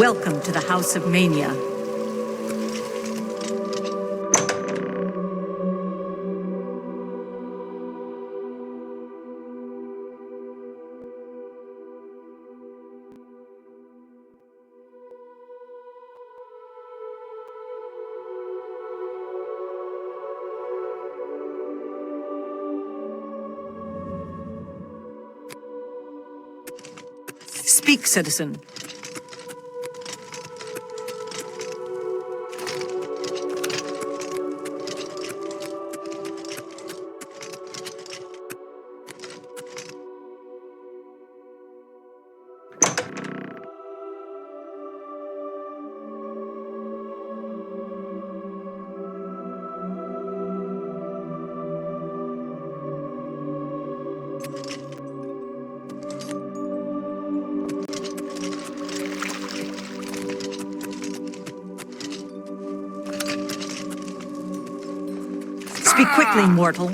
Welcome to the House of Mania. Speak, citizen. Speak quickly, mortal.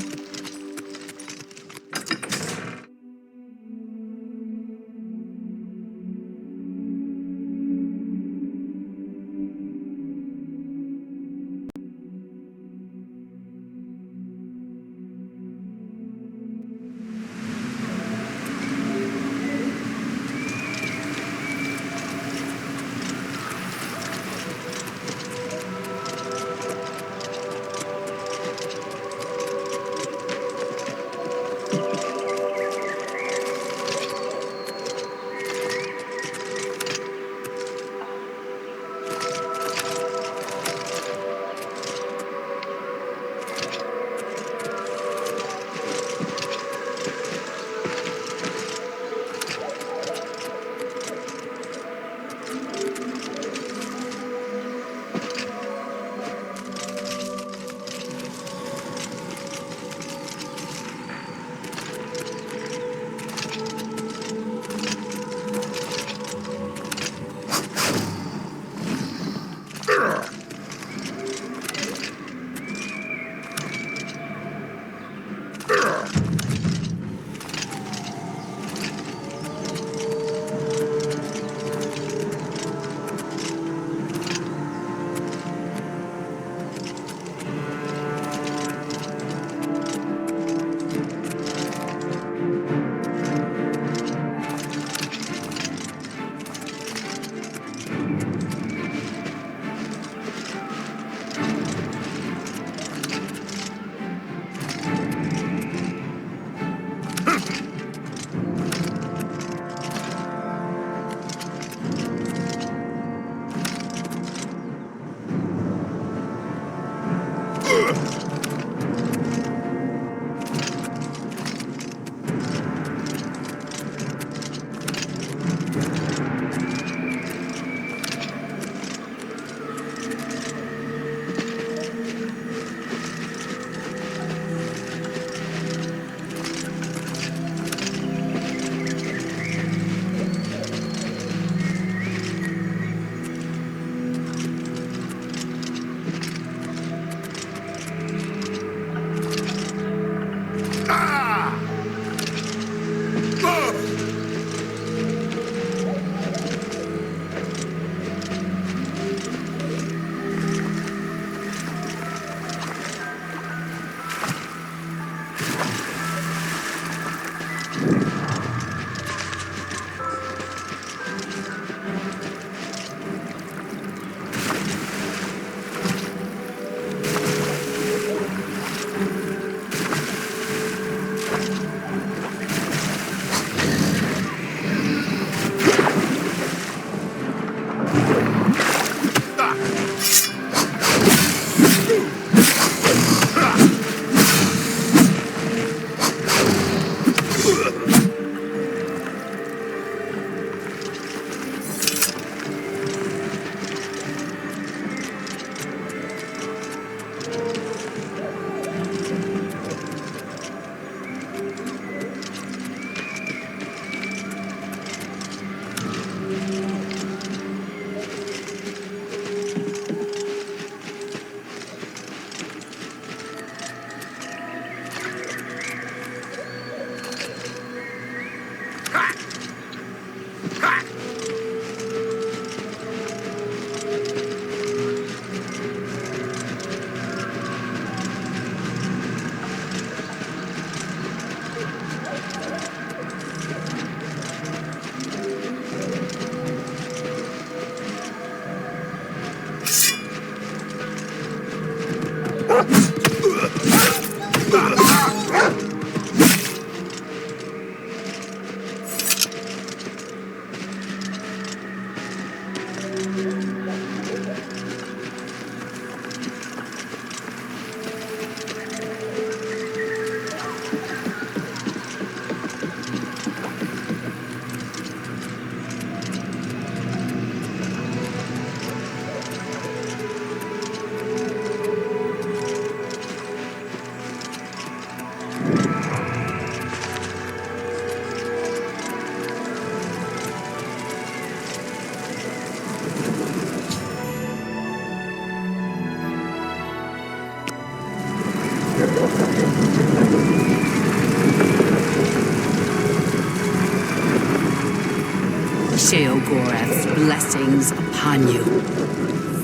Sheogorath's blessings upon you.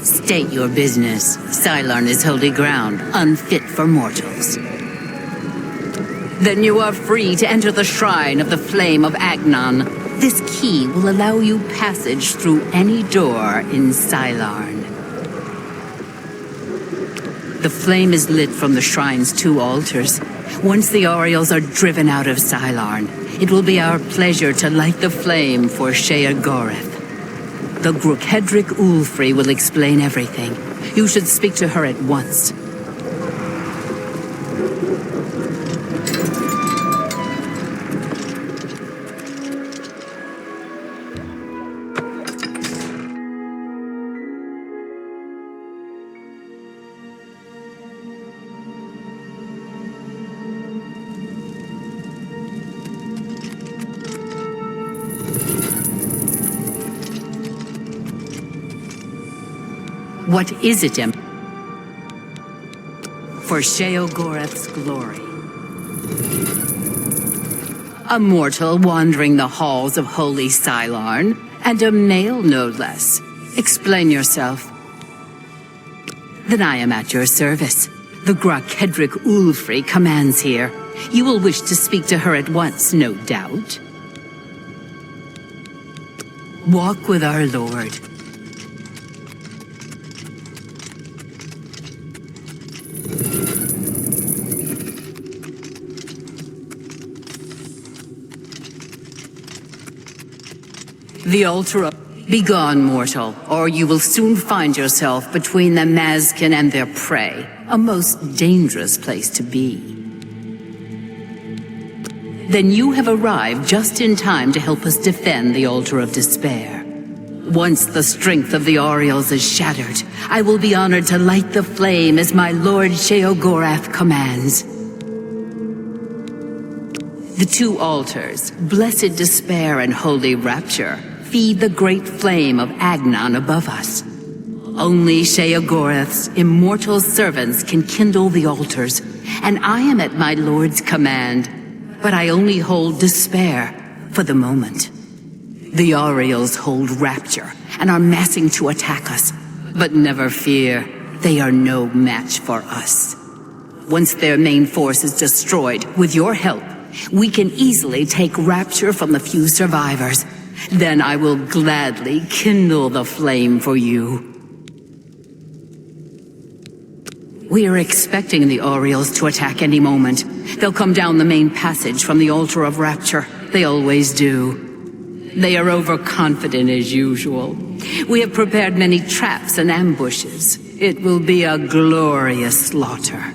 State your business. Cylon is holy ground, unfit for mortals. Then you are free to enter the shrine of the Flame of Agnon. This key will allow you passage through any door in Cylon. The flame is lit from the shrine's 2 altars. Once the Aureals are driven out of Cylon, it will be our pleasure to light the flame for Sheogorath. The Grukedric Ulfri will explain everything. You should speak to her at once. What is it, For Sheogorath's glory. A mortal wandering the halls of holy Cylon, and a male no less. Explain yourself. Then I am at your service. The Grukedric Ulfri commands here. You will wish to speak to her at once, no doubt. Walk with our lord. The altar of... Begone, mortal, or you will soon find yourself between the Mazkin and their prey. A most dangerous place to be. Then you have arrived just in time to help us defend the Altar of Despair. Once the strength of the Aureals is shattered, I will be honored to light the flame as my lord Sheogorath commands. The 2 altars, Blessed Despair and Holy Rapture, feed the great flame of Agnon above us. Only Sheogorath's immortal servants can kindle the altars, and I am at my lord's command. But I only hold despair for the moment. The Aureals hold Rapture and are massing to attack us. But never fear, they are no match for us. Once their main force is destroyed, with your help, we can easily take Rapture from the few survivors. Then I will gladly kindle the flame for you. We are expecting the Aureals to attack any moment. They'll come down the main passage from the Altar of Rapture. They always do. They are overconfident as usual. We have prepared many traps and ambushes. It will be a glorious slaughter.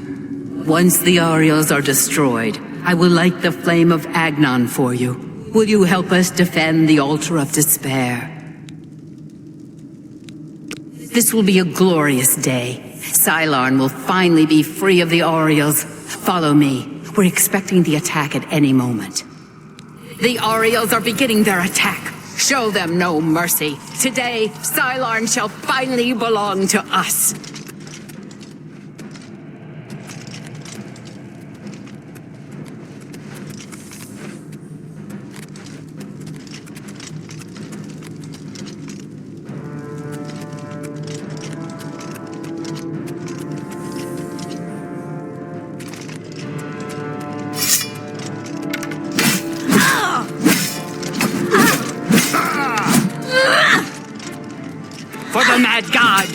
Once the Aureals are destroyed, I will light the flame of Agnon for you. Will you help us defend the Altar of Despair? This will be a glorious day. Cylon will finally be free of the Aureals. Follow me. We're expecting the attack at any moment. The Aureals are beginning their attack. Show them no mercy. Today, Cylon shall finally belong to us. For the Mad God!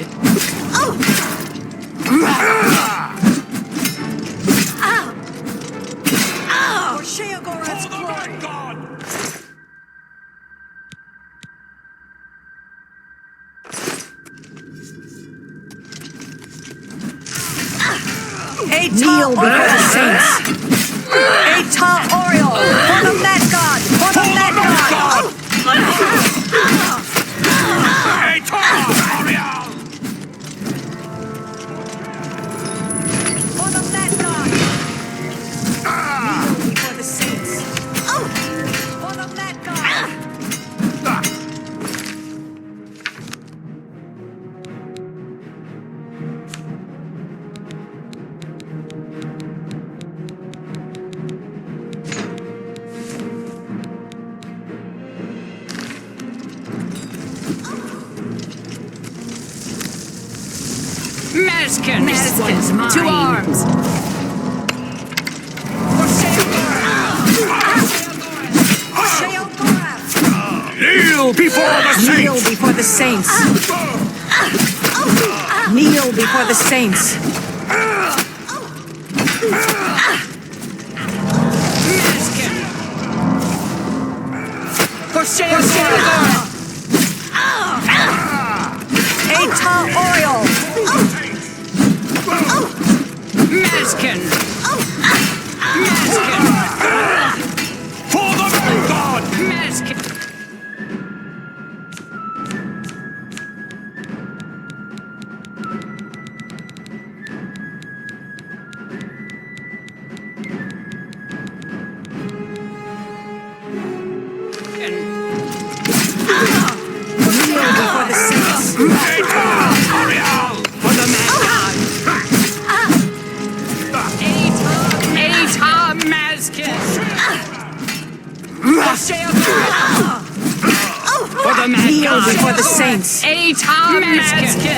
Kneel before the saints. Eta Oriole, for the Mad God, for the Mad God. For the Mad God. Kneel before the saints. For the Mad God. Maskin, to arms! Kneel before the Kneel saints! before the saints. Kneel before the saints. Eta Oriole. Maskin! Maskin! For the Mad God! Maskin! Kneel before the saints. For the Mad God! Eta Maskin! For the Mad Kneel God! before the saints. Eta Maskin!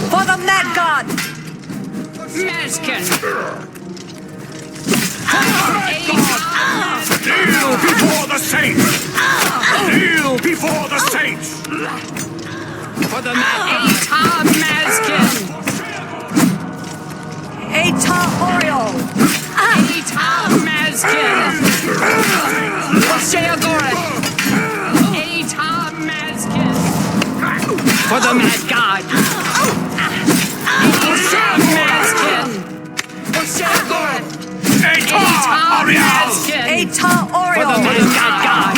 For the Mad God. Maskin! Kneel before the saints! Kneel before the saints! For the Mad Eta Maskin! Eta Oriole. Eta Maskin! Eta Maskin! For the Mad God! Eta Maskin! Eta Maskin! Eta For the Oriole. Mad God!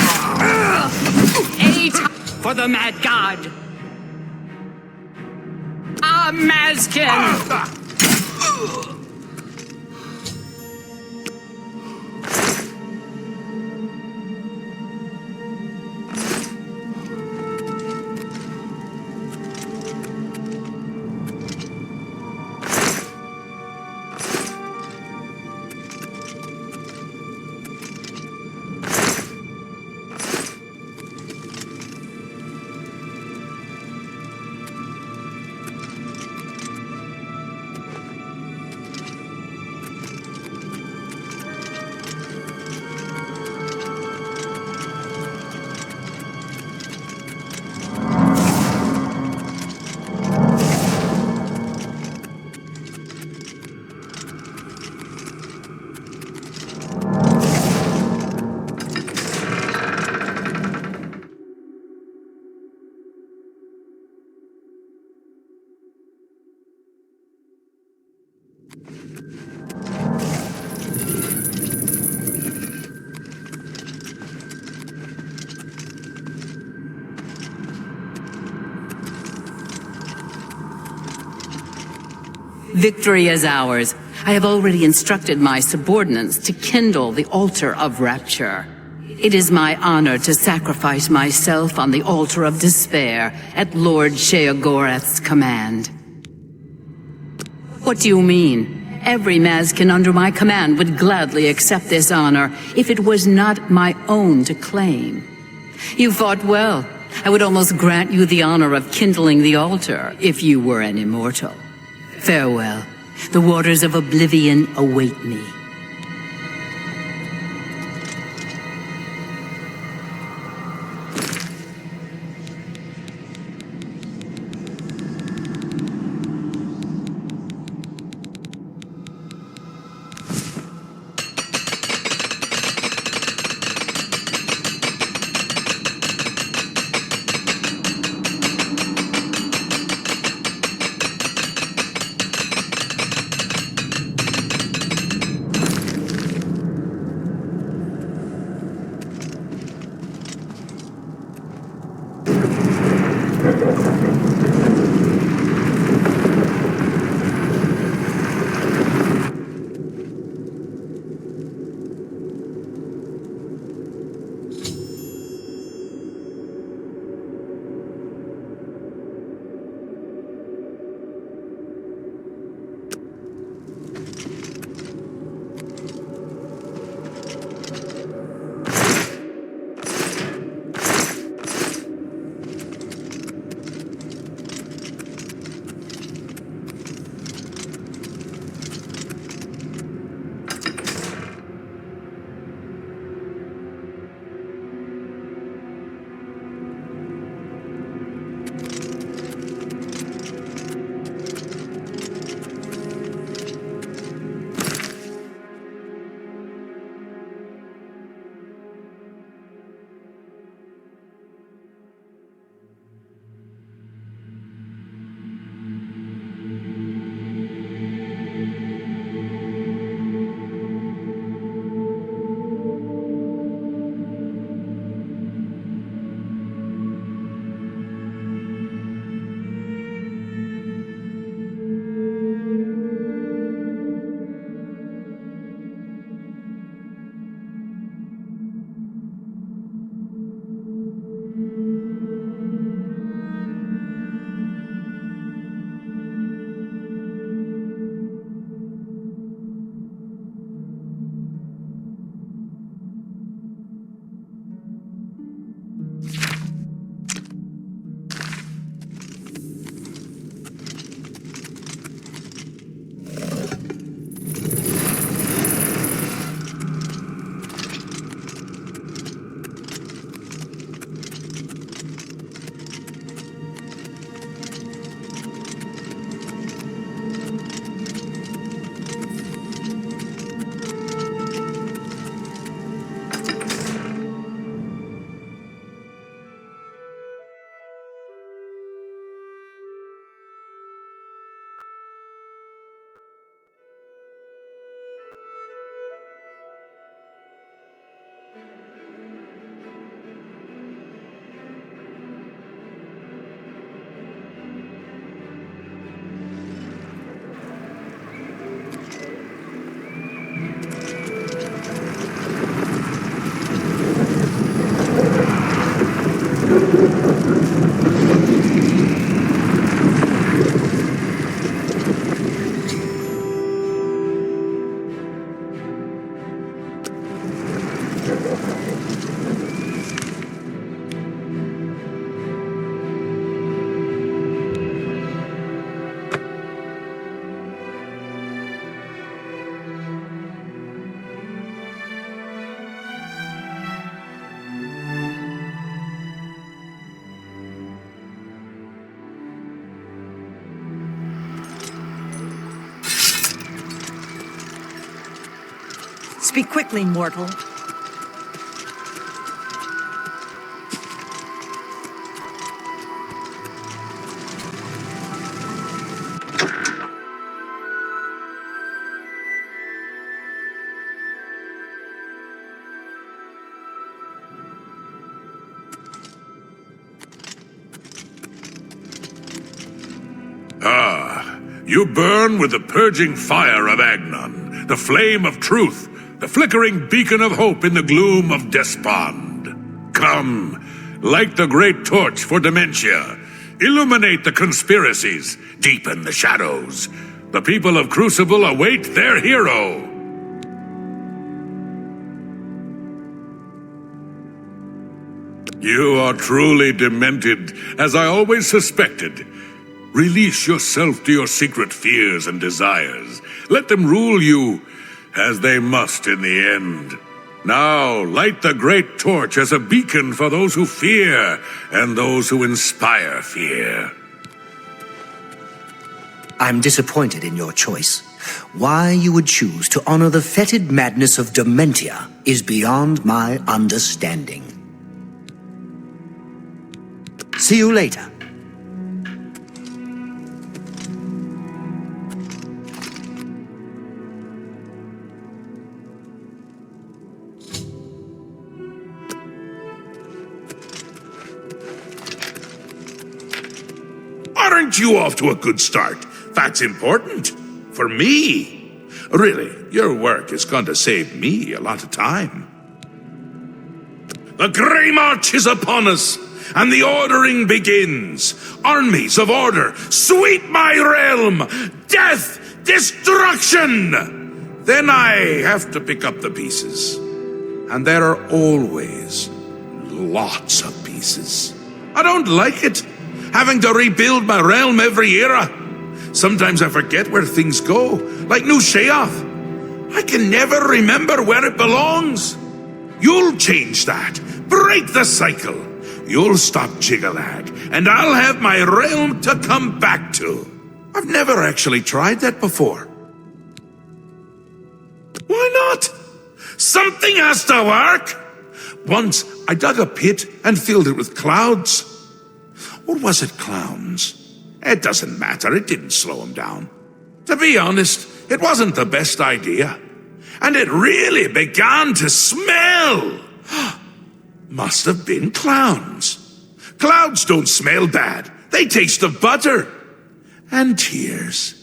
Eta for the Mad God! Maskin! Victory is ours. I have already instructed my subordinates to kindle the altar of rapture. It is my honor to sacrifice myself on the altar of despair at Lord Sheogorath's command. What do you mean? Every Mazkin under my command would gladly accept this honor if it was not my own to claim. You fought well. I would almost grant you the honor of kindling the altar if you were an immortal. Farewell. The waters of Oblivion await me. Speak quickly, mortal. You burn with the purging fire of Agnon, the flame of truth, the flickering beacon of hope in the gloom of despond. Come, light the great torch for dementia. Illuminate the conspiracies, deepen the shadows. The people of Crucible await their hero. You are truly demented, as I always suspected. Release yourself to your secret fears and desires. Let them rule you, as they must in the end. Now, light the great torch as a beacon for those who fear and those who inspire fear. I'm disappointed in your choice. Why you would choose to honor the fetid madness of Dementia is beyond my understanding. See you later. Aren't you off to a good start? That's important. For me. Really, your work is going to save me a lot of time. The Grey March is upon us, and the ordering begins. Armies of order, sweep my realm! Death! Destruction! Then I have to pick up the pieces. And there are always lots of pieces. I don't like it, having to rebuild my realm every era. Sometimes I forget where things go, like New Sheoth. I can never remember where it belongs. You'll change that. Break the cycle. You'll stop Jigalag, and I'll have my realm to come back to. I've never actually tried that before. Why not? Something has to work. Once I dug a pit and filled it with clouds. Or was it clowns? It doesn't matter, it didn't slow him down. To be honest, it wasn't the best idea. And it really began to smell. Must have been clowns. Clouds don't smell bad. They taste of butter. And tears.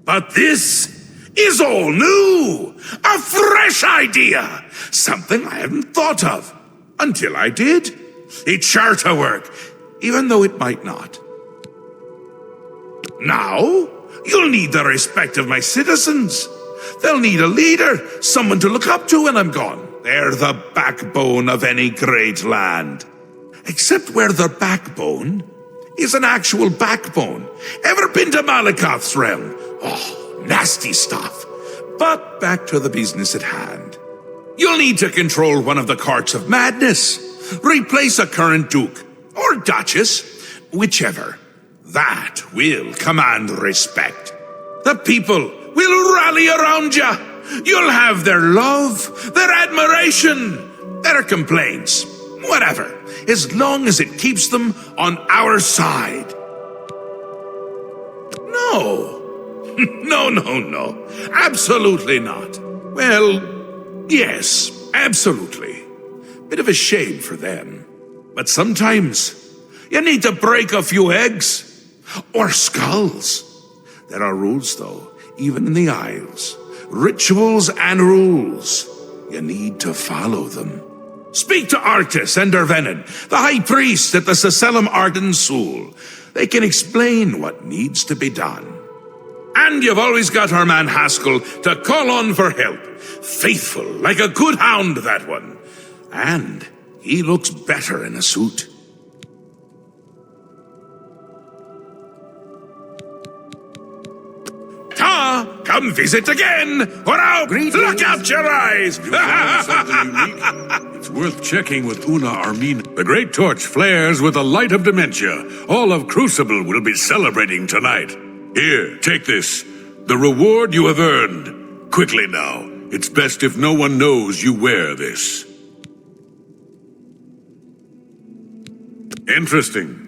But this is all new. A fresh idea. Something I hadn't thought of. Until I did. It's sure to work, even though it might not. Now, you'll need the respect of my citizens. They'll need a leader, someone to look up to when I'm gone. They're the backbone of any great land. Except where the backbone is an actual backbone. Ever been to Malakoth's realm? Oh, nasty stuff. But back to the business at hand. You'll need to control one of the courts of madness. Replace a current duke, or duchess, whichever. That will command respect. The people will rally around you. You'll have their love, their admiration, their complaints, whatever, as long as it keeps them on our side. No. No. Absolutely not. Well, yes, absolutely. Bit of a shame for them. But sometimes you need to break a few eggs. Or skulls. There are rules, though, even in the Isles. Rituals and rules. You need to follow them. Speak to Artis and Dervenin, the high priest at the Seselum Arden Sul. They can explain what needs to be done. And you've always got our man Haskell to call on for help. Faithful, like a good hound, that one. And he looks better in a suit. Come visit again, or I'll pluck out your eyes! It's worth checking with Una Armin. The Great Torch flares with the light of dementia. All of Crucible will be celebrating tonight. Here, take this. The reward you have earned. Quickly now, It's best if no one knows you wear this. Interesting.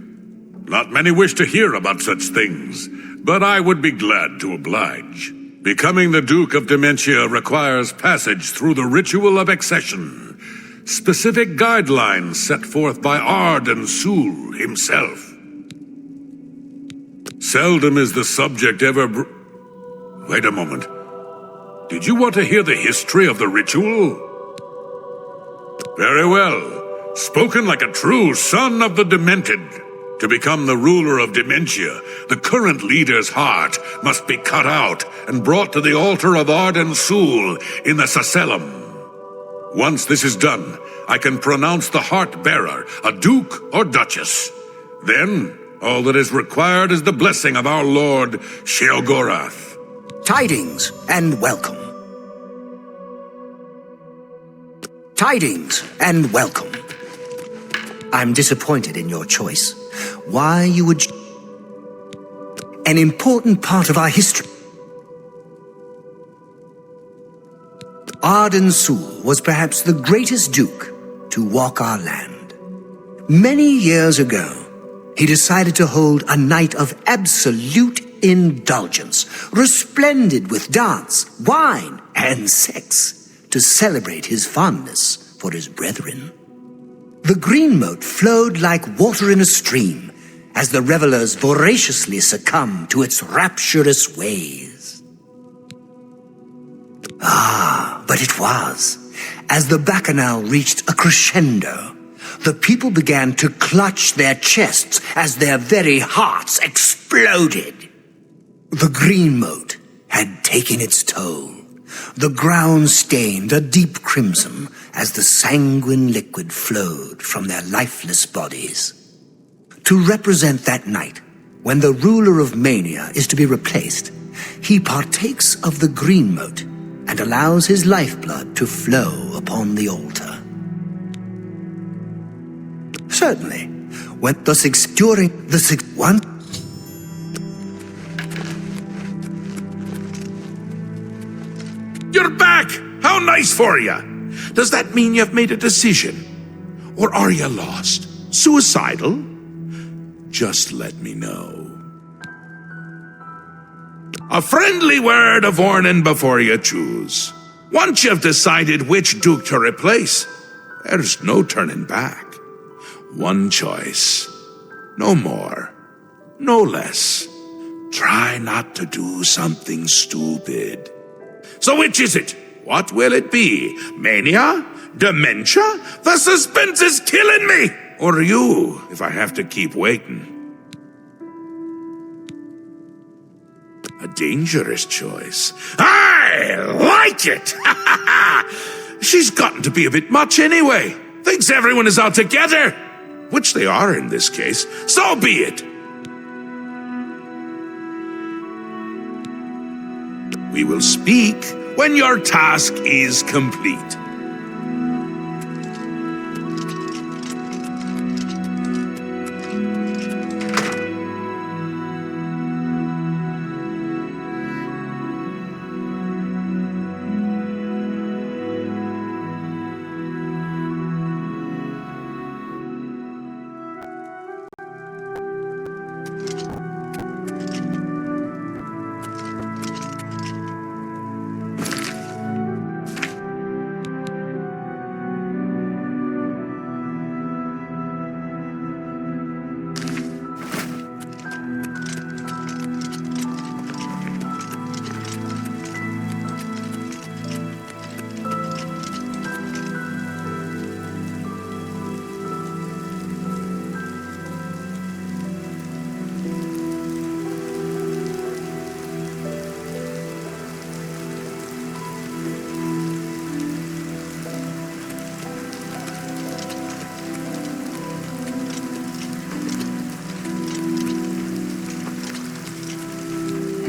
Not many wish to hear about such things, but I would be glad to oblige. Becoming the Duke of Dementia requires passage through the ritual of accession. Specific guidelines set forth by Arden Sul himself. Seldom is the subject ever Wait a moment. Did you want to hear the history of the ritual? Very well. Spoken like a true son of the Demented. To become the ruler of Dementia, the current leader's heart must be cut out and brought to the altar of Arden Sul in the Sacellum. Once this is done, I can pronounce the heart-bearer a duke or duchess. Then, all that is required is the blessing of our lord, Sheogorath. Tidings and welcome. Tidings and welcome. I'm disappointed in your choice. Why you would... An important part of our history. Arden Sul was perhaps the greatest duke to walk our land. Many years ago, he decided to hold a night of absolute indulgence, resplendent with dance, wine, and sex, to celebrate his fondness for his brethren. The green moat flowed like water in a stream as the revelers voraciously succumbed to its rapturous ways. But it was, as the bacchanal reached a crescendo, the people began to clutch their chests as their very hearts exploded. The green moat had taken its toll. The ground stained a deep crimson as the sanguine liquid flowed from their lifeless bodies. To represent that night, when the ruler of Mania is to be replaced, he partakes of the green moat and allows his lifeblood to flow upon the altar. Certainly, when during the one. You're back! How nice for you! Does that mean you've made a decision? Or are you lost? Suicidal? Just let me know. A friendly word of warning before you choose. Once you've decided which duke to replace, there's no turning back. One choice. No more. No less. Try not to do something stupid. So which is it? What will it be? Mania? Dementia? The suspense is killing me! Or you, if I have to keep waiting. A dangerous choice. I like it! She's gotten to be a bit much anyway. Thinks everyone is out together. Which they are in this case. So be it. We will speak when your task is complete.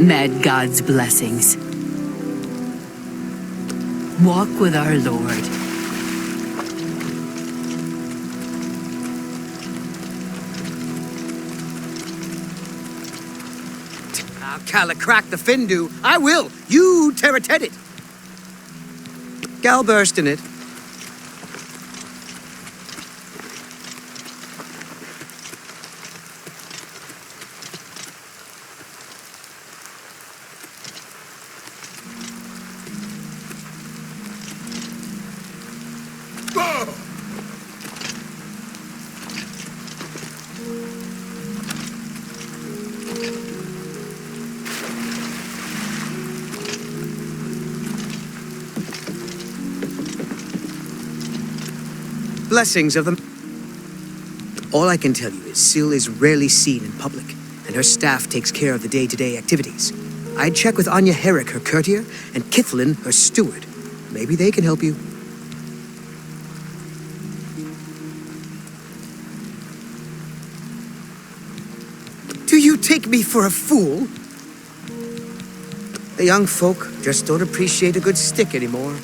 Mad God's blessings. Walk with our Lord. I'll crack the Findu. I will. You Terrated it. Gal burst in it. Blessings of them. All I can tell you is Syl is rarely seen in public, and her staff takes care of the day-to-day activities. I'd check with Anya Herrick, her courtier, and Kithlin, her steward. Maybe they can help you. Do you take me for a fool? The young folk just don't appreciate a good stick anymore.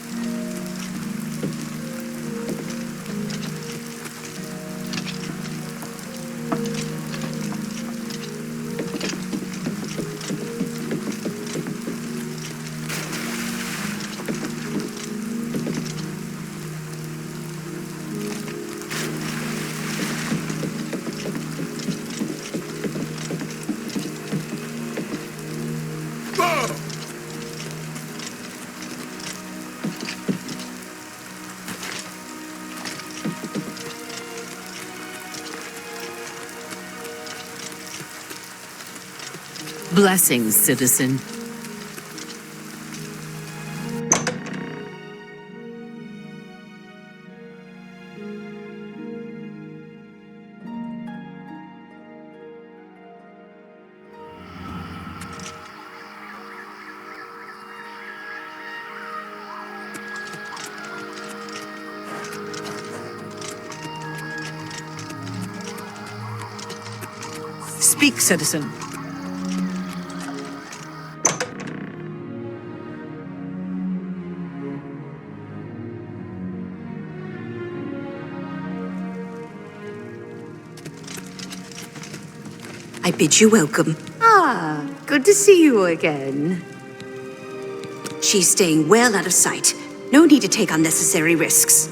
Blessings, citizen. Speak, citizen. I bid you welcome. Ah, good to see you again. She's staying well out of sight. No need to take unnecessary risks.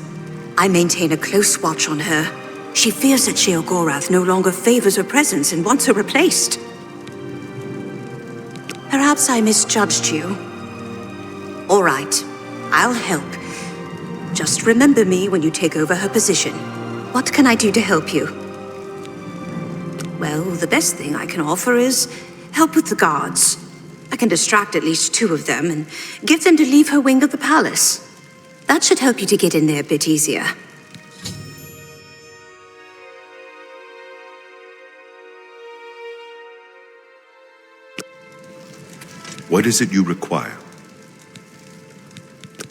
I maintain a close watch on her. She fears that Sheogorath no longer favors her presence and wants her replaced. Perhaps I misjudged you. All right, I'll help. Just remember me when you take over her position. What can I do to help you? Well, the best thing I can offer is help with the guards. I can distract at least 2 of them and get them to leave her wing of the palace. That should help you to get in there a bit easier. What is it you require?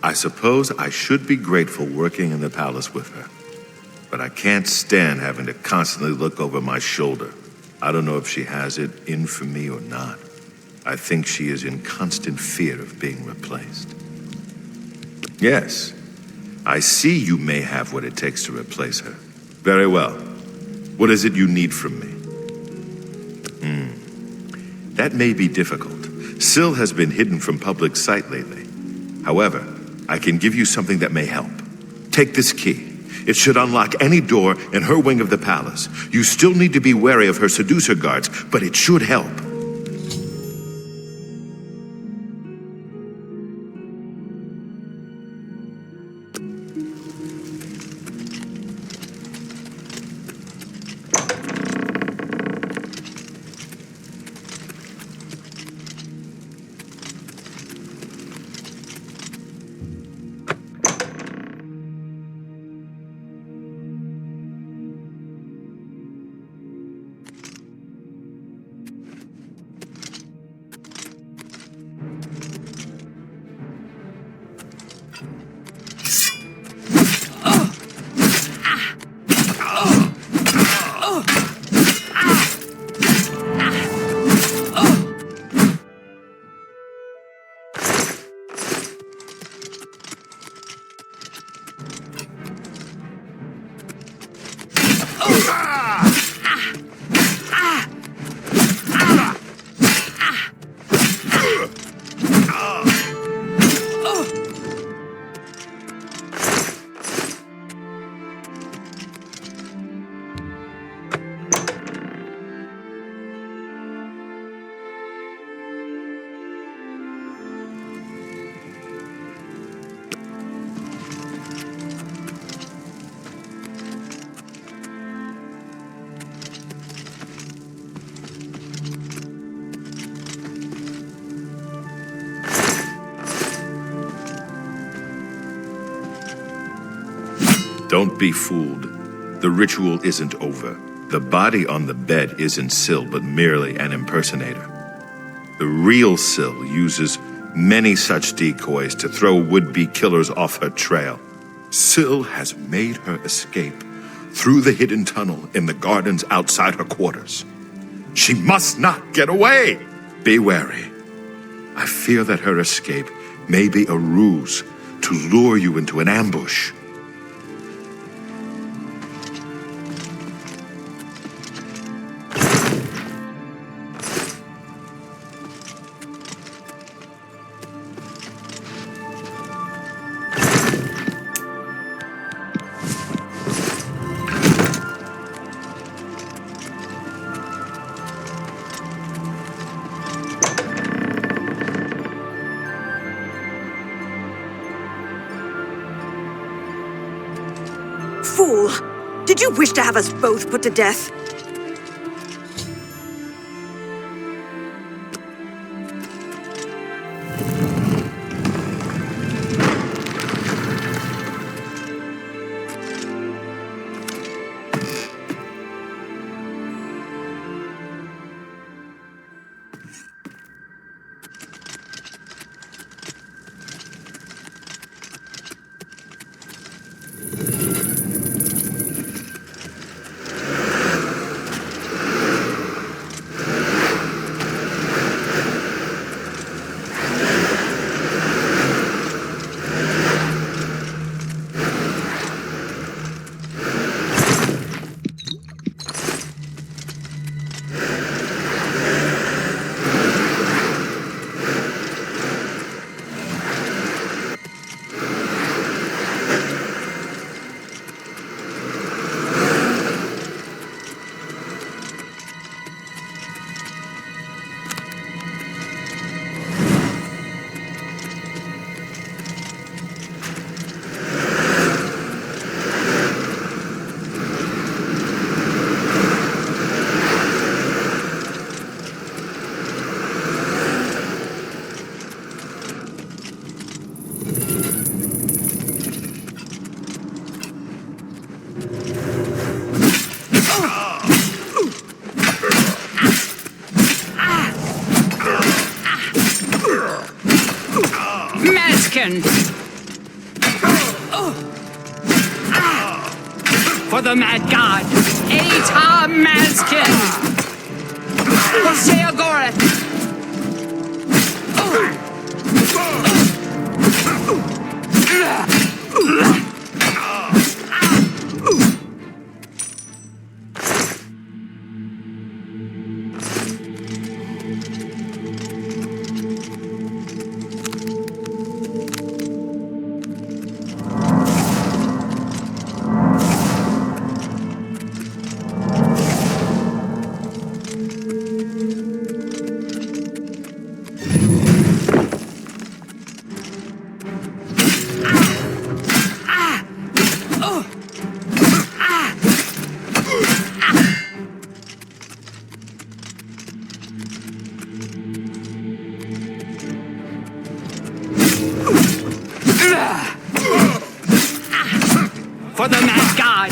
I suppose I should be grateful working in the palace with her. But I can't stand having to constantly look over my shoulder. I don't know if she has it in for me or not. I think she is in constant fear of being replaced. Yes, I see you may have what it takes to replace her. Very well. What is it you need from me? That may be difficult. Syl has been hidden from public sight lately. However, I can give you something that may help. Take this key. It should unlock any door in her wing of the palace. You still need to be wary of her seducer guards, but it should help. Don't be fooled. The ritual isn't over. The body on the bed isn't Syl, but merely an impersonator. The real Syl uses many such decoys to throw would-be killers off her trail. Syl has made her escape through the hidden tunnel in the gardens outside her quarters. She must not get away! Be wary. I fear that her escape may be a ruse to lure you into an ambush. Fool! Did you wish to have us both put to death? For the mad god, Atar Mazkin! For Sheogorath! For the mad god!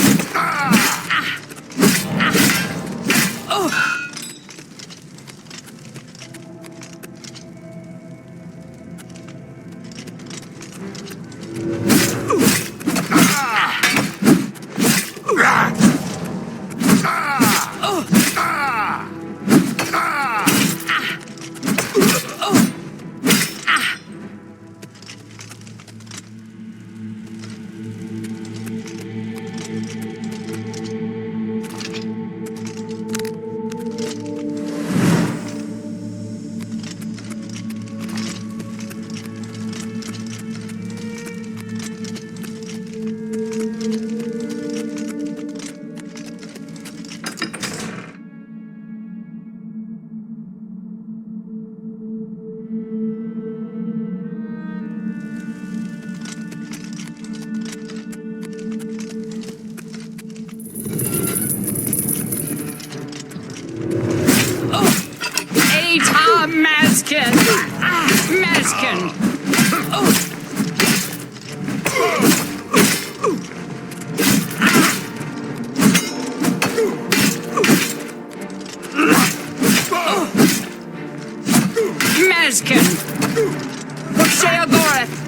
Mazkin! Mazkin! Mazkin! For Sheogorath!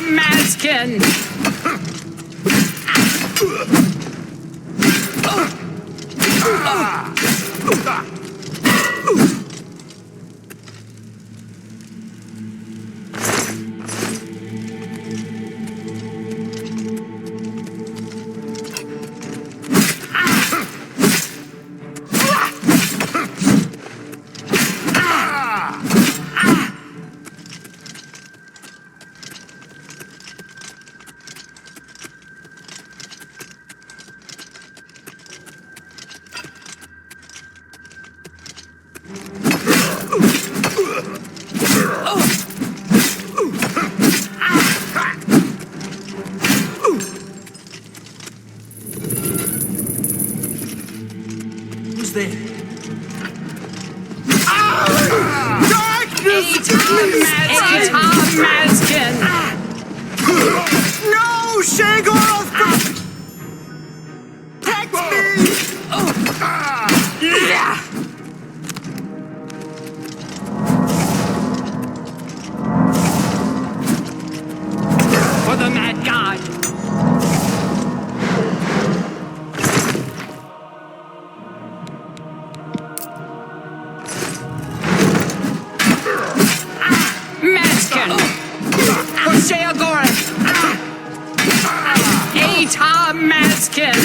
Mazkin! Who's there? Mazkin! No, Sheogorath! Protect me! For the Mad God! Mazkin! For Sheogorath! Ata Mazkin!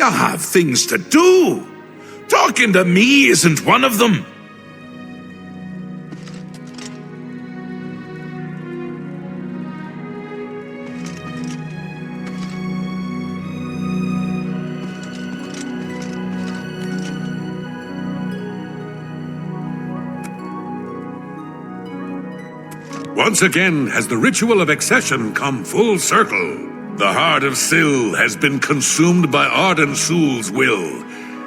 You have things to do. Talking to me isn't one of them. Once again has the ritual of accession come full circle. The heart of Syl has been consumed by Arden Sul's will,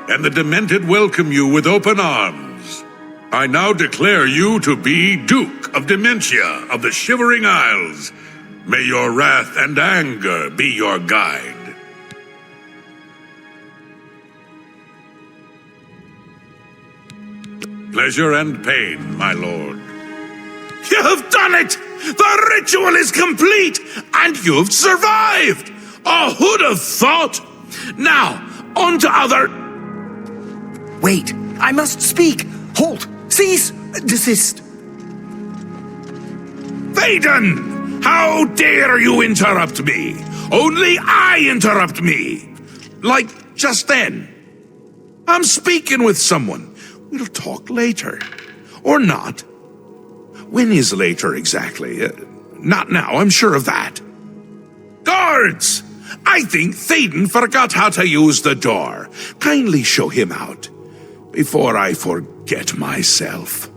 and the Demented welcome you with open arms. I now declare you to be Duke of Dementia of the Shivering Isles. May your wrath and anger be your guide. Pleasure and pain, my lord. You have done it! The ritual is complete, and you've survived! Who'd have thought? Now, on to other... Wait, I must speak! Halt! Cease! Desist! Thaden! How dare you interrupt me? Only I interrupt me! Like just then. I'm speaking with someone. We'll talk later. Or not. When is later exactly? Not now, I'm sure of that. Guards! I think Thaden forgot how to use the door. Kindly show him out, before I forget myself.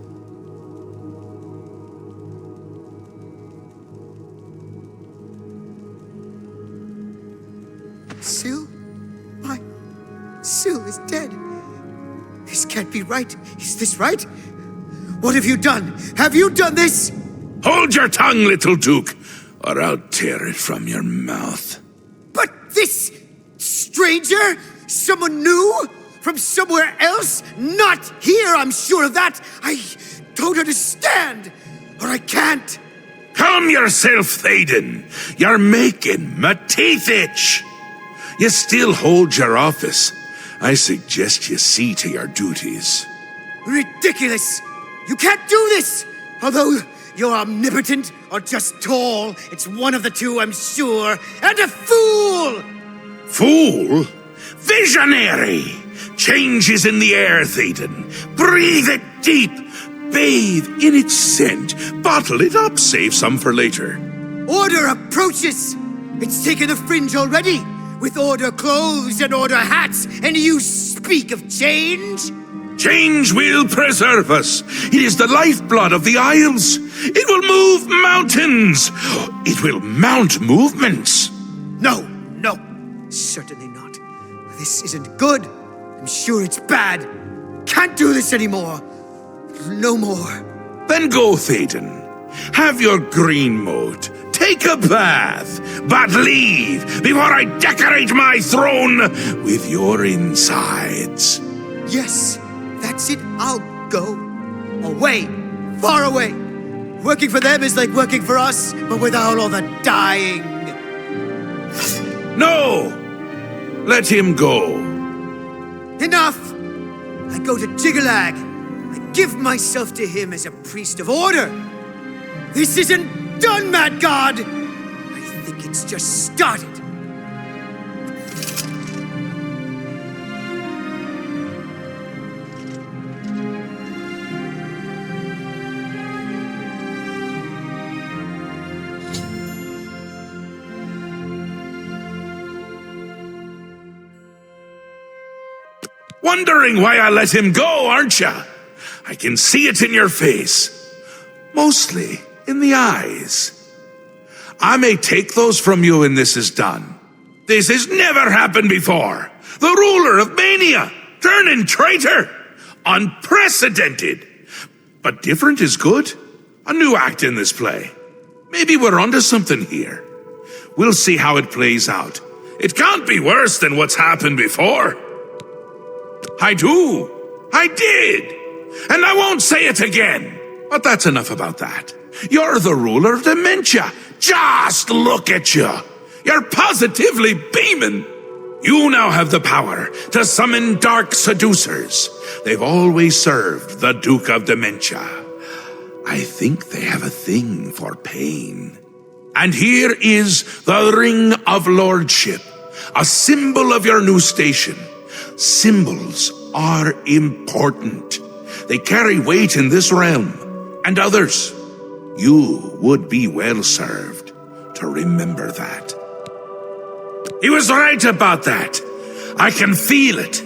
Syl? My... Syl is dead. This can't be right. Is this right? What have you done? Have you done this? Hold your tongue, little Duke, or I'll tear it from your mouth. But this stranger? Someone new? From somewhere else? Not here, I'm sure of that. I don't understand. Or I can't. Calm yourself, Thaden. You're making my teeth itch. You still hold your office. I suggest you see to your duties. Ridiculous! You can't do this! Although you're omnipotent or just tall, it's one of the two, I'm sure. And a fool! Fool? Visionary! Change is in the air, Thaden. Breathe it deep. Bathe in its scent. Bottle it up. Save some for later. Order approaches! It's taken the fringe already, with order clothes and order hats, and you speak of change? Change will preserve us. It is the lifeblood of the Isles. It will move mountains. It will mount movements. No, certainly not. This isn't good. I'm sure it's bad. Can't do this anymore. No more. Then go, Thaden. Have your green moat. Take a bath. But leave before I decorate my throne with your insides. Yes. That's it, I'll go. Away, far away. Working for them is like working for us, but without all the dying. No! Let him go. Enough! I go to Jiggalag. I give myself to him as a priest of order. This isn't done, Mad God! I think it's just started. Wondering why I let him go, aren't ya? I can see it in your face. Mostly in the eyes. I may take those from you when this is done. This has never happened before. The ruler of Mania, turning traitor. Unprecedented. But different is good. A new act in this play. Maybe we're onto something here. We'll see how it plays out. It can't be worse than what's happened before. I do. I did. And I won't say it again. But that's enough about that. You're the ruler of Dementia. Just look at you. You're positively beaming. You now have the power to summon dark seducers. They've always served the Duke of Dementia. I think they have a thing for pain. And here is the Ring of Lordship. A symbol of your new station. Symbols are important. They carry weight in this realm and others. You would be well served to remember that. He was right about that. I can feel it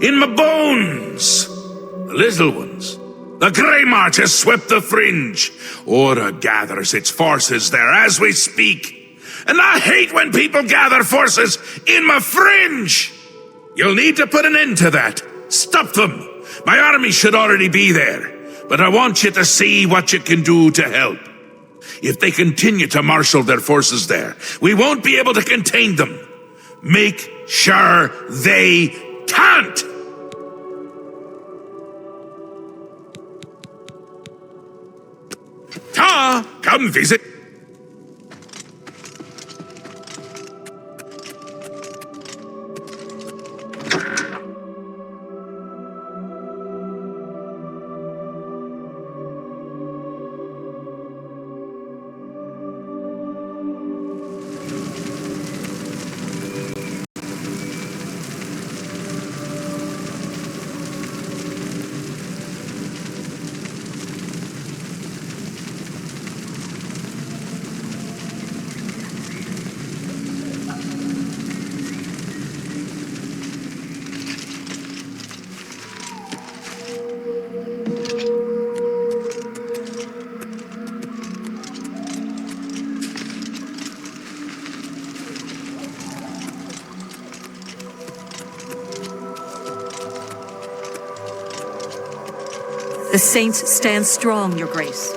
in my bones. The little ones. The Grey March has swept the fringe. Aura gathers its forces there as we speak. And I hate when people gather forces in my fringe. You'll need to put an end to that. Stop them. My army should already be there. But I want you to see what you can do to help. If they continue to marshal their forces there, we won't be able to contain them. Make sure they can't! Ta! Come visit. The Saints stand strong, Your Grace.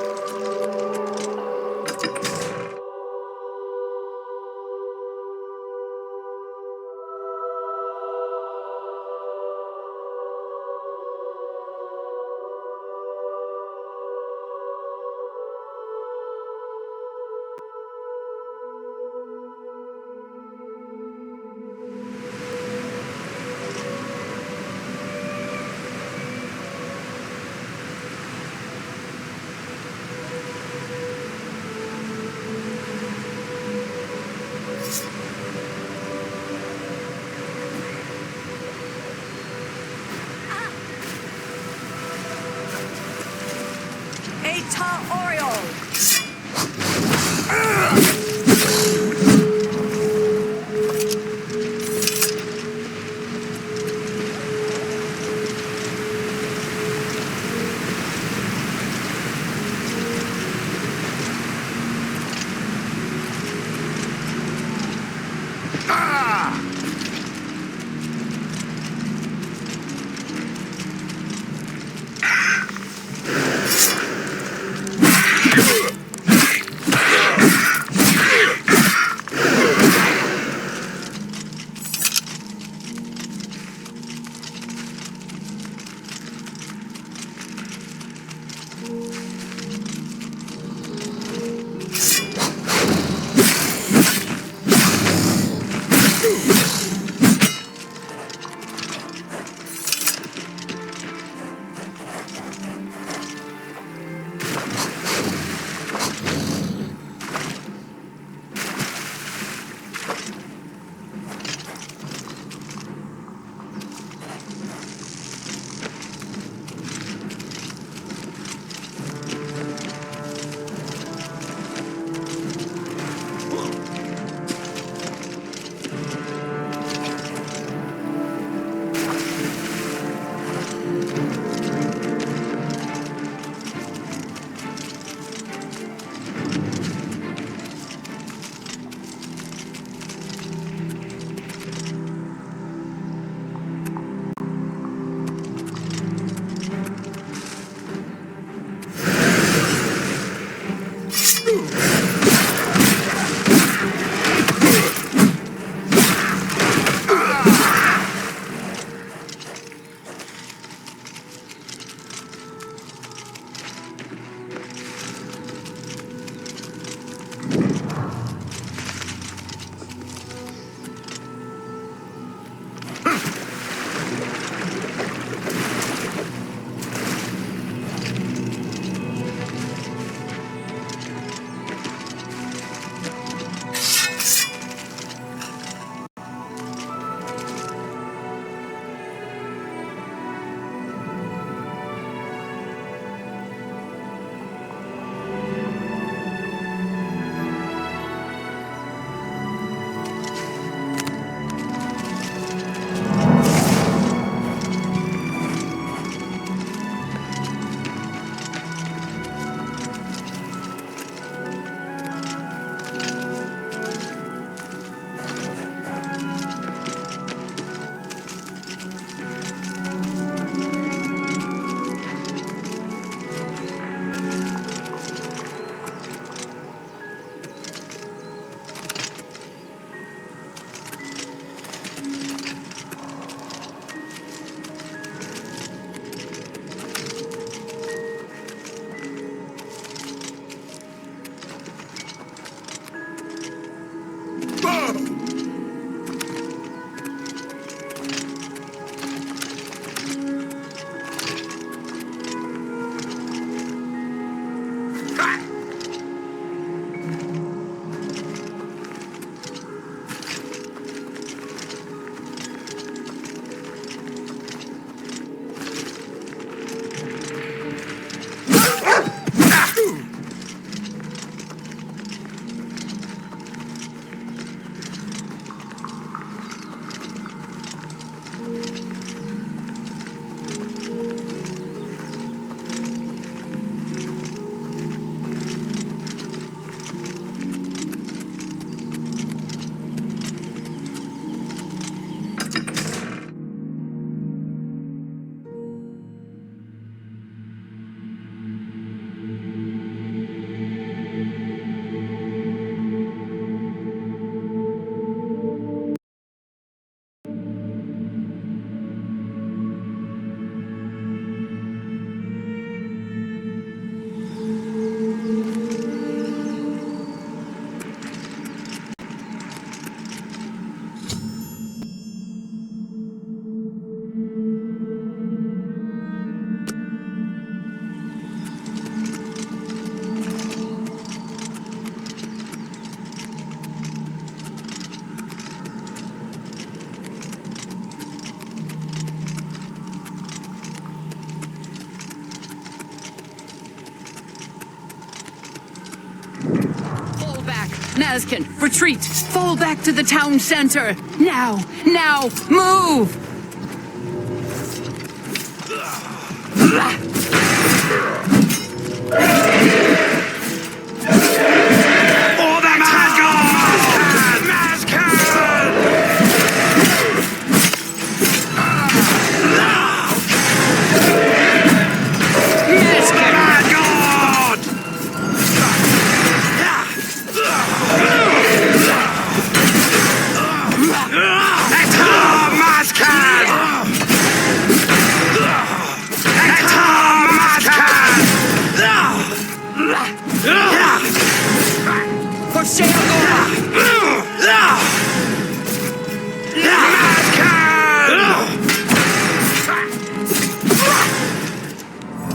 attack! Nazkin, retreat! Fall back to the town center! Now! Now! Move!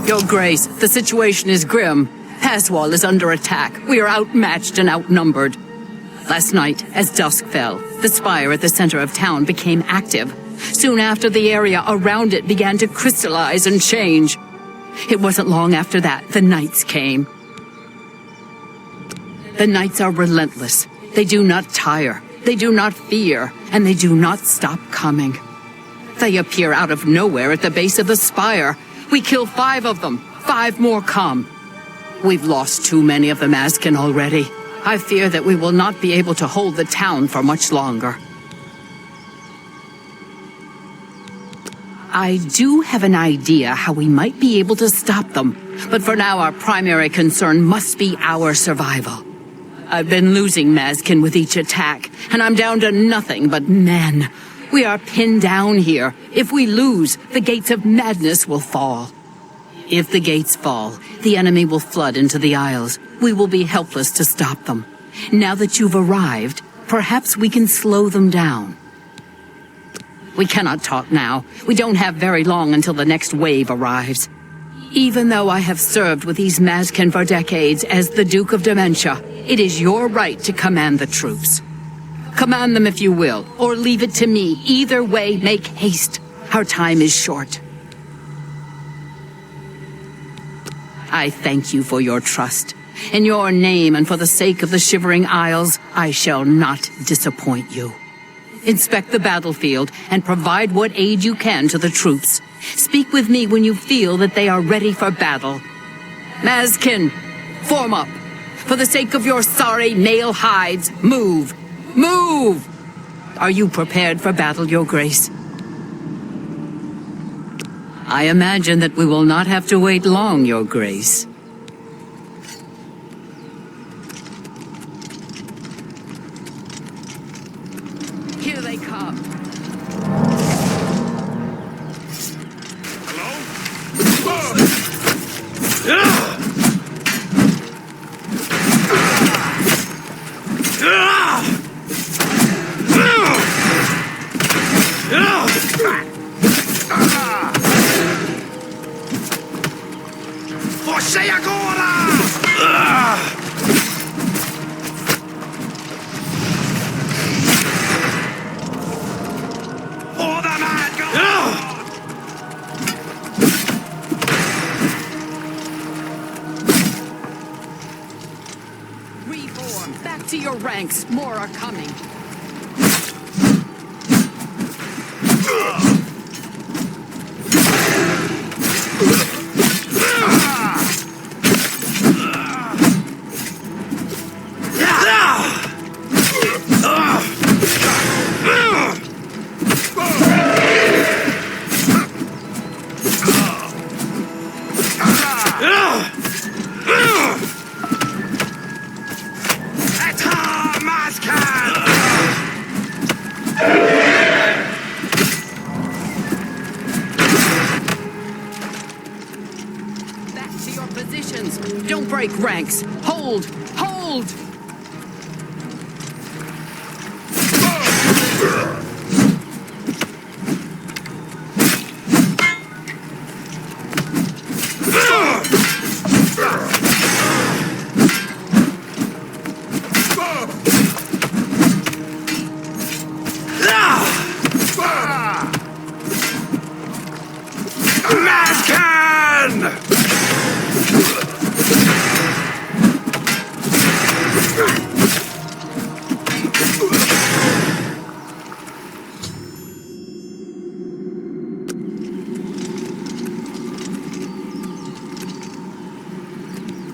Your Grace, the situation is grim. Haswell is under attack. We are outmatched and outnumbered. Last night, as dusk fell, the spire at the center of town became active. Soon after, the area around it began to crystallize and change. It wasn't long after that the Knights came. The Knights are relentless. They do not tire. They do not fear. And they do not stop coming. They appear out of nowhere at the base of the spire. We kill 5 of them. 5 more come. We've lost too many of the Mazkin already. I fear that we will not be able to hold the town for much longer. I do have an idea how we might be able to stop them, but for now our primary concern must be our survival. I've been losing Mazkin with each attack, and I'm down to nothing but men. We are pinned down here. If we lose, the gates of madness will fall. If the gates fall, the enemy will flood into the Isles. We will be helpless to stop them. Now that you've arrived, perhaps we can slow them down. We cannot talk now. We don't have very long until the next wave arrives. Even though I have served with these Mazkin for decades as the Duke of Dementia, it is your right to command the troops. Command them if you will, or leave it to me. Either way, make haste. Our time is short. I thank you for your trust. In your name and for the sake of the Shivering Isles, I shall not disappoint you. Inspect the battlefield and provide what aid you can to the troops. Speak with me when you feel that they are ready for battle. Mazkin, form up. For the sake of your sorry male hides, move. Move! Are you prepared for battle, Your Grace? I imagine that we will not have to wait long, Your Grace. Here they come. Reform. Back to your ranks. More are coming. Don't break ranks. Hold! Hold!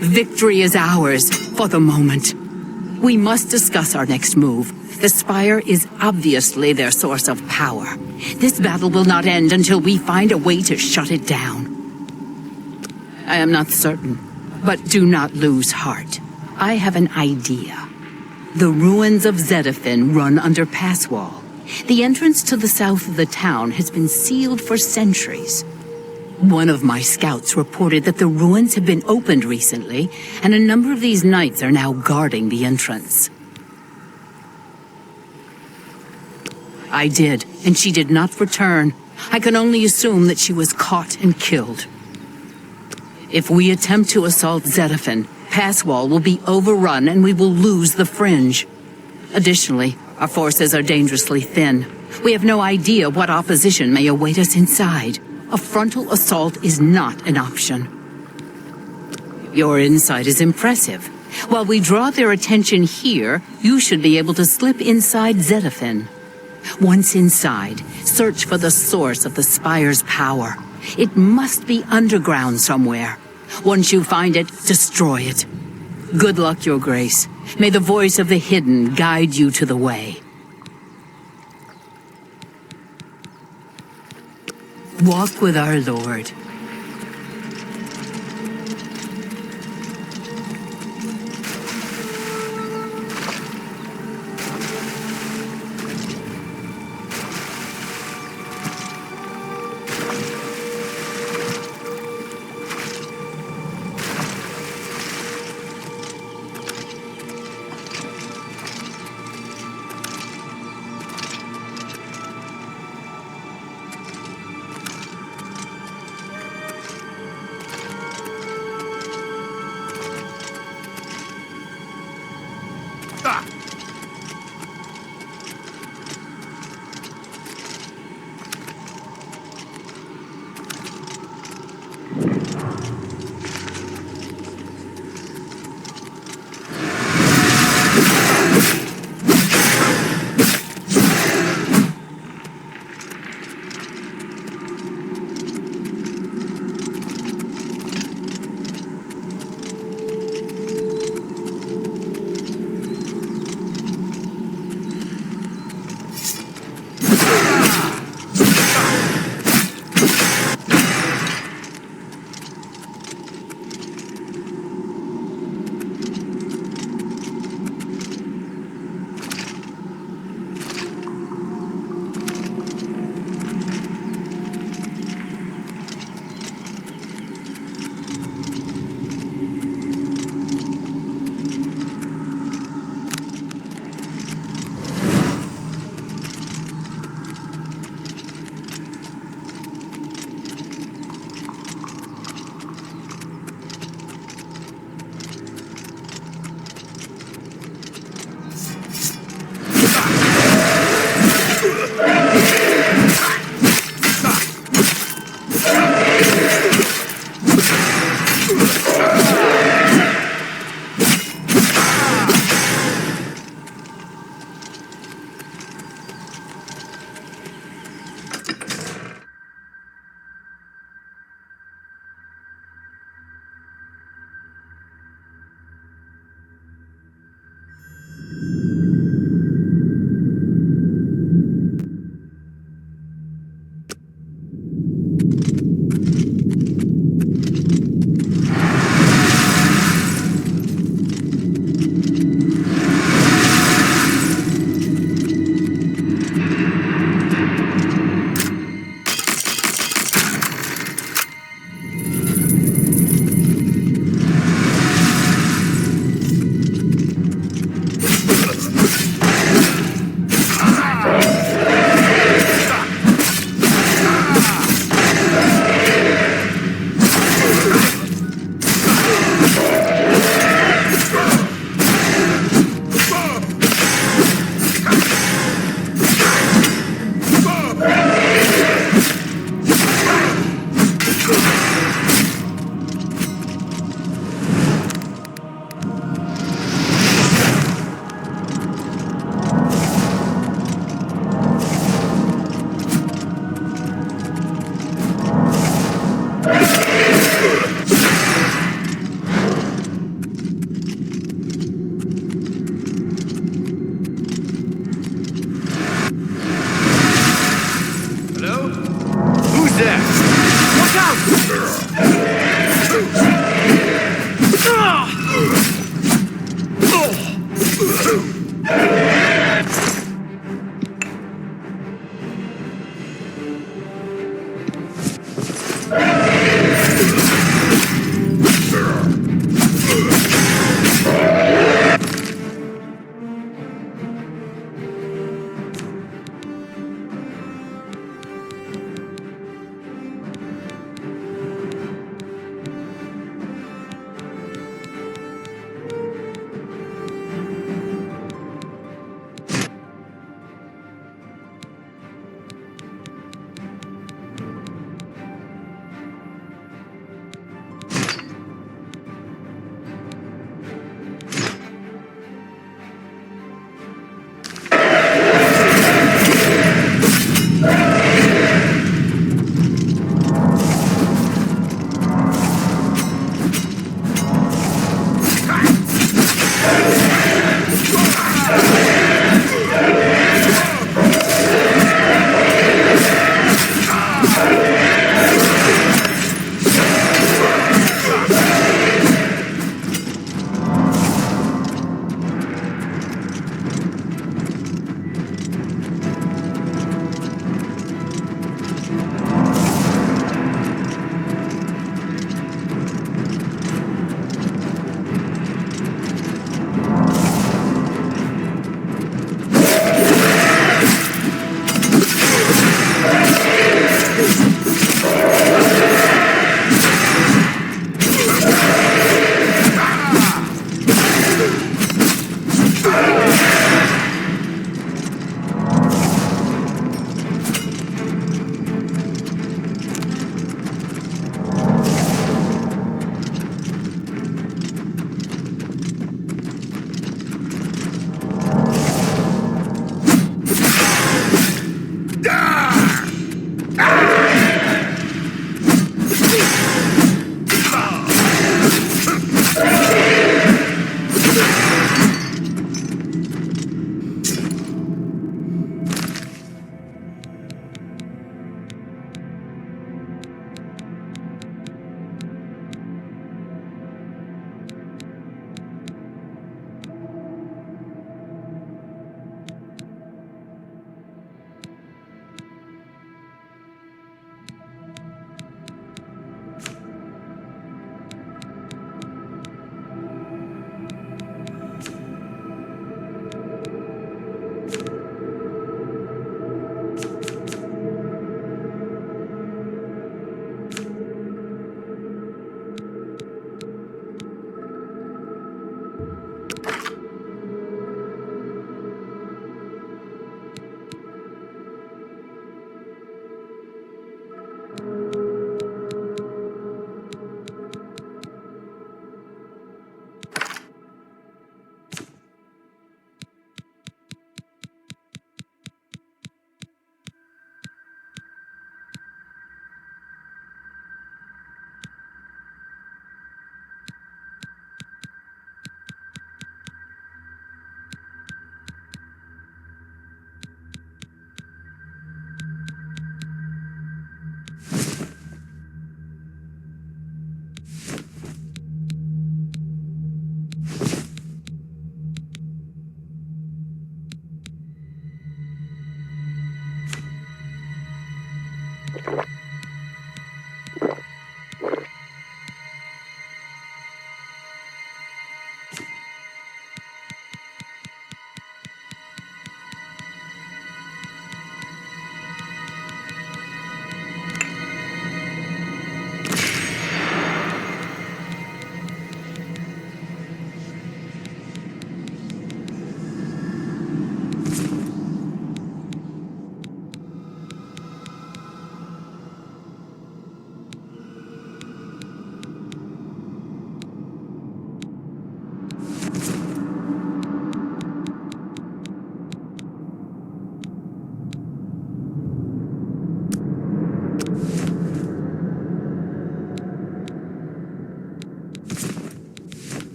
Victory is ours, for the moment. We must discuss our next move. The Spire is obviously their source of power. This battle will not end until we find a way to shut it down. I am not certain, but do not lose heart. I have an idea. The ruins of Zedafin run under Passwall. The entrance to the south of the town has been sealed for centuries. One of my scouts reported that the ruins have been opened recently, and a number of these knights are now guarding the entrance. I did, and she did not return. I can only assume that she was caught and killed. If we attempt to assault Zedafin, Passwall will be overrun and we will lose the Fringe. Additionally, our forces are dangerously thin. We have no idea what opposition may await us inside. A frontal assault is not an option. Your insight is impressive. While we draw their attention here, you should be able to slip inside Zedafin. Once inside, search for the source of the Spire's power. It must be underground somewhere. Once you find it, destroy it. Good luck, Your Grace. May the voice of the hidden guide you to the way. Walk with our Lord.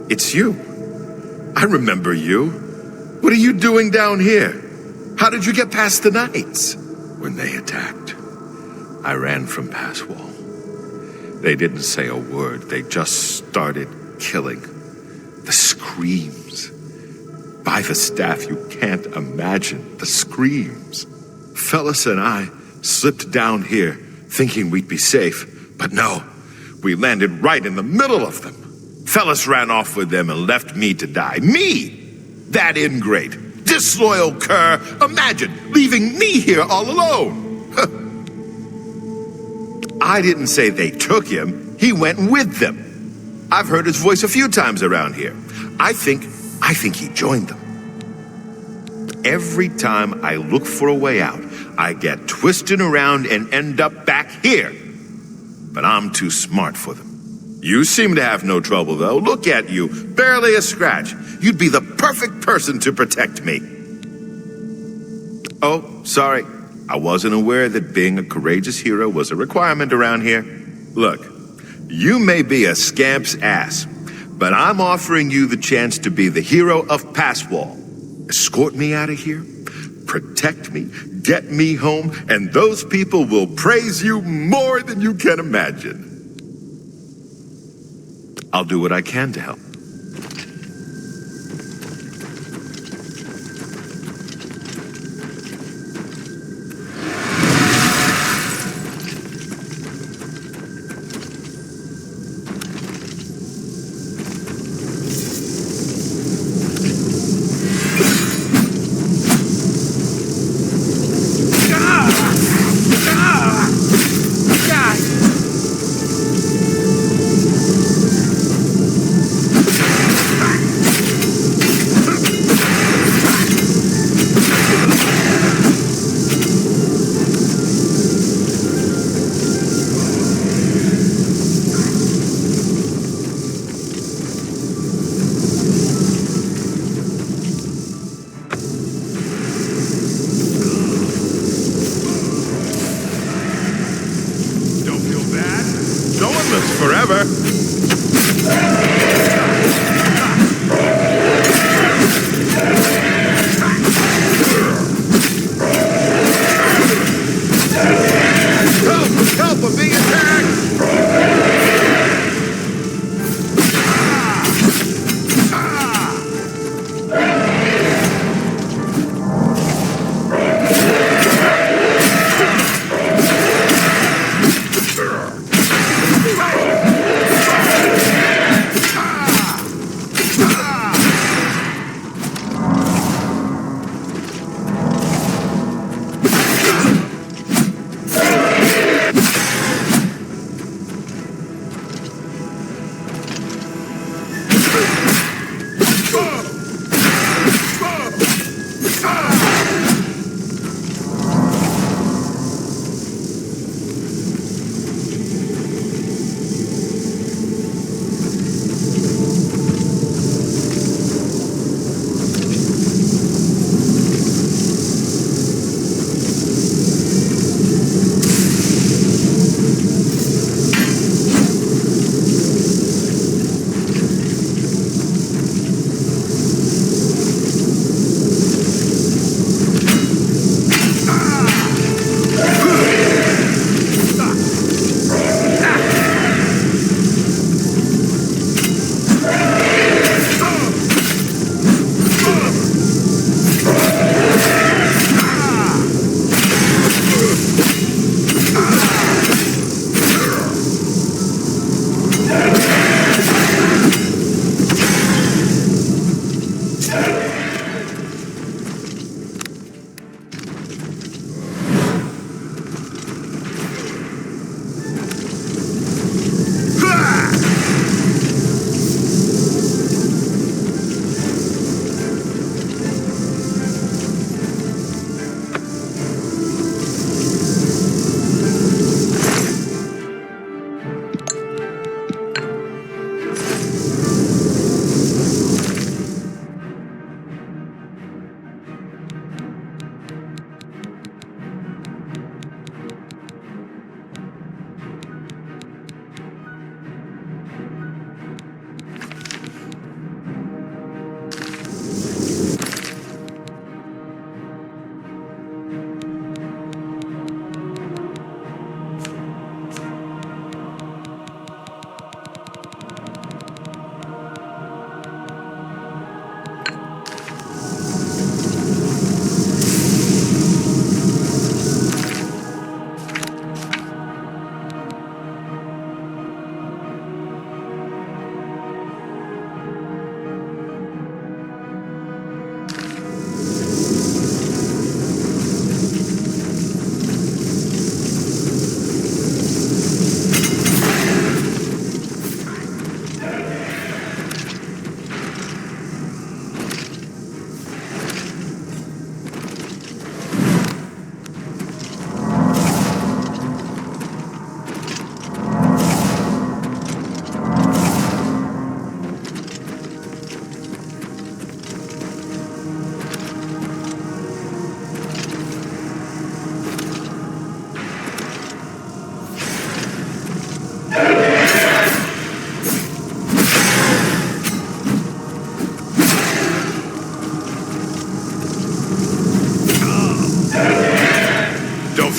It's you. I remember you. What are you doing down here? How did you get past the knights? When they attacked, I ran from Passwall. They didn't say a word. They just started killing. The screams. By the staff, you can't imagine the screams. Fellas and I slipped down here thinking we'd be safe, but no, we landed right in the middle of them. Fellas ran off with them and left me to die. Me! That ingrate, disloyal cur. Imagine leaving me here all alone. I didn't say they took him. He went with them. I've heard his voice a few times around here. I think he joined them. Every time I look for a way out, I get twisted around and end up back here. But I'm too smart for them. You seem to have no trouble, though. Look at you, barely a scratch. You'd be the perfect person to protect me. Oh, sorry. I wasn't aware that being a courageous hero was a requirement around here. Look, you may be a scamp's ass, but I'm offering you the chance to be the hero of Passwall. Escort me out of here, protect me, get me home, and those people will praise you more than you can imagine. I'll do what I can to help.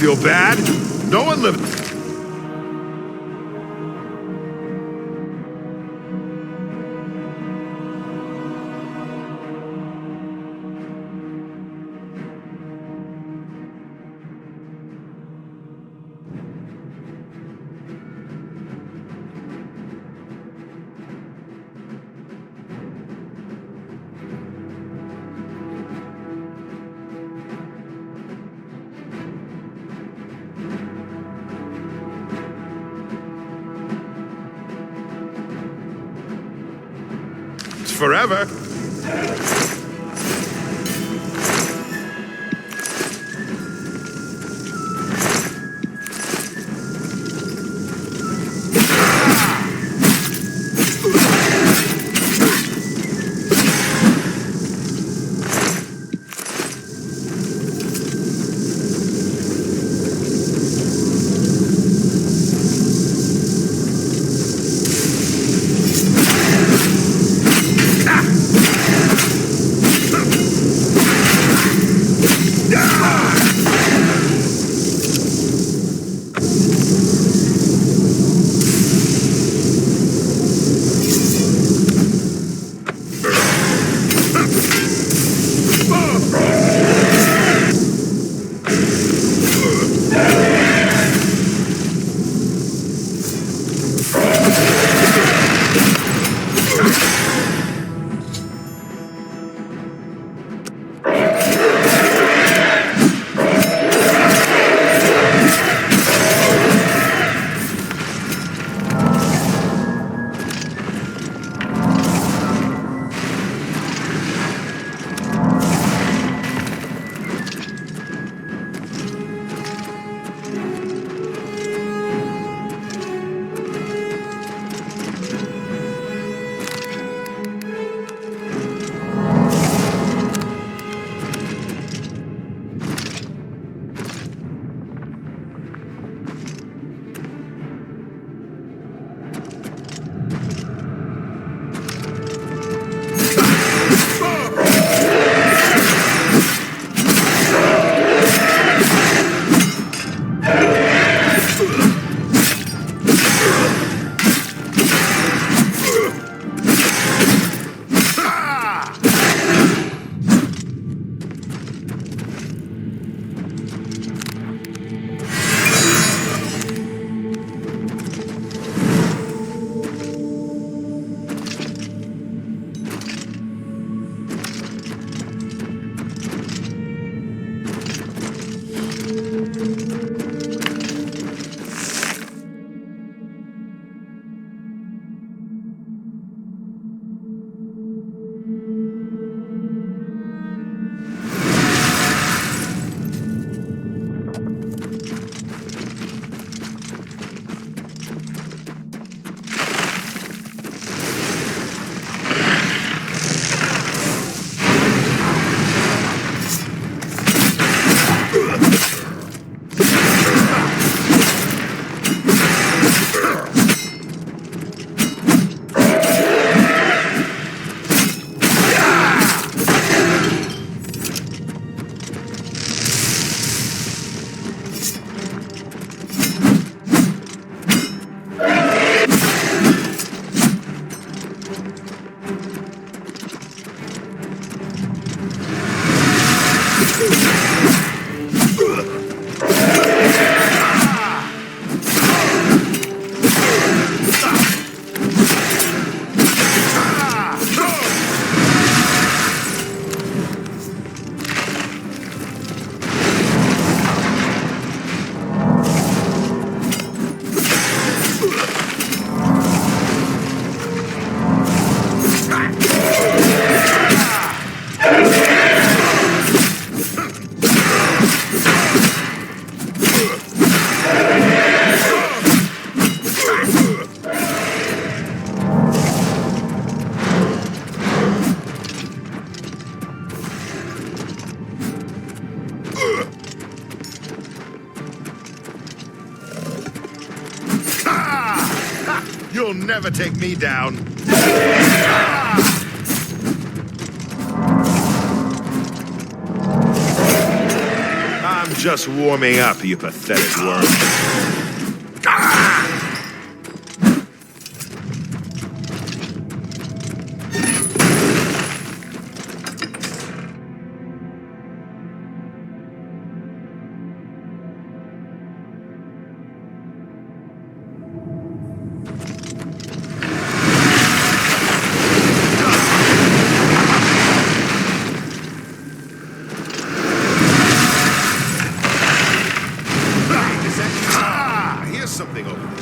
feel bad. No one lived. Forever. You'll never take me down. I'm just warming up, you pathetic worm. Here's something over there.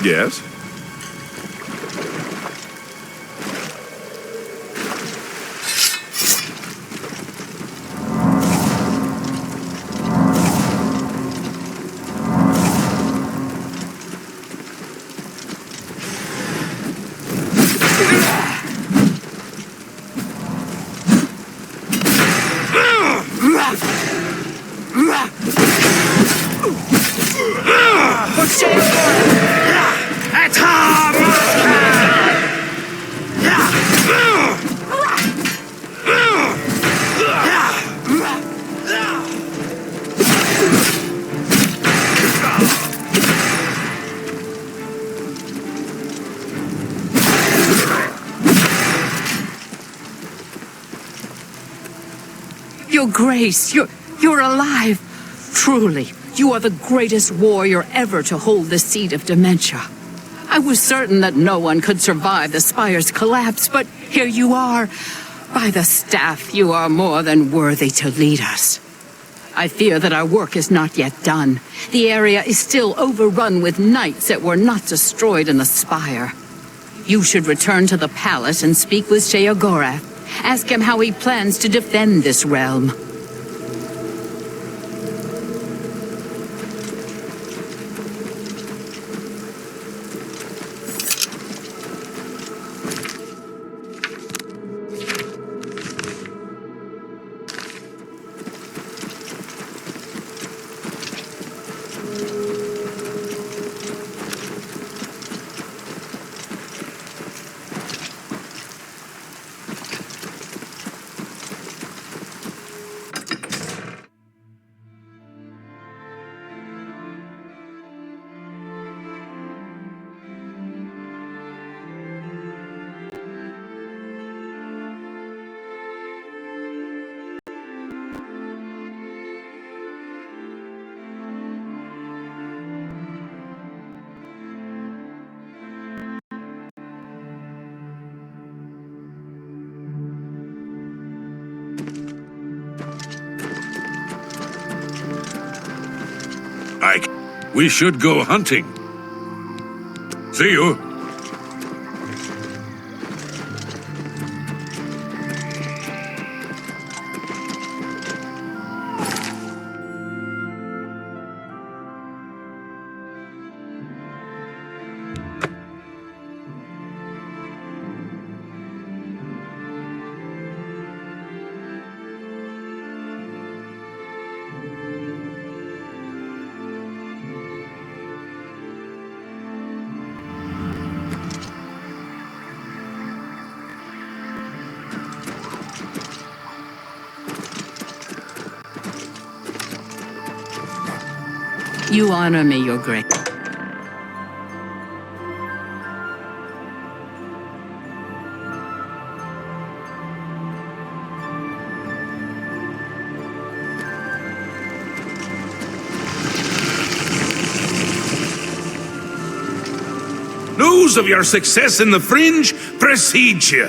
Yes? Your Grace, you're alive. Truly, you are the greatest warrior ever to hold the seat of dementia. I was certain that no one could survive the spire's collapse, but here you are. By the staff, you are more than worthy to lead us. I fear that our work is not yet done. The area is still overrun with knights that were not destroyed in the spire. You should return to the palace and speak with Sheogorath. Ask him how he plans to defend this realm. we should go hunting. See you. You honor me, Your Grace. News of your success in the Fringe precedes you.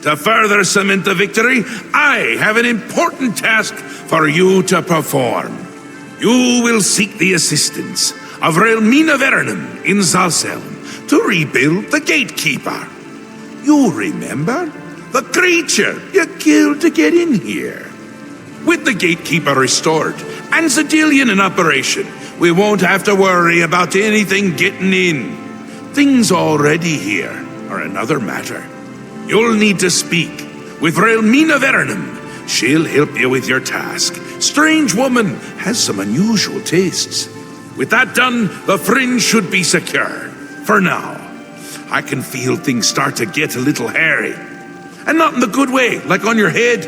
To further cement the victory, I have an important task for you to perform. You will seek the assistance of Relmina Vernum in Zalselm to rebuild the Gatekeeper. You remember? The creature you killed to get in here. With the Gatekeeper restored and Zedillion in operation, we won't have to worry about anything getting in. Things already here are another matter. You'll need to speak with Relmina Vernum. She'll help you with your task. Strange woman has some unusual tastes. With that done, the Fringe should be secure. For now. I can feel things start to get a little hairy. And not in the good way, like on your head.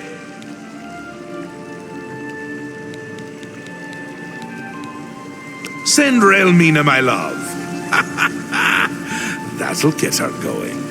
Send Relmina my love. That'll get her going.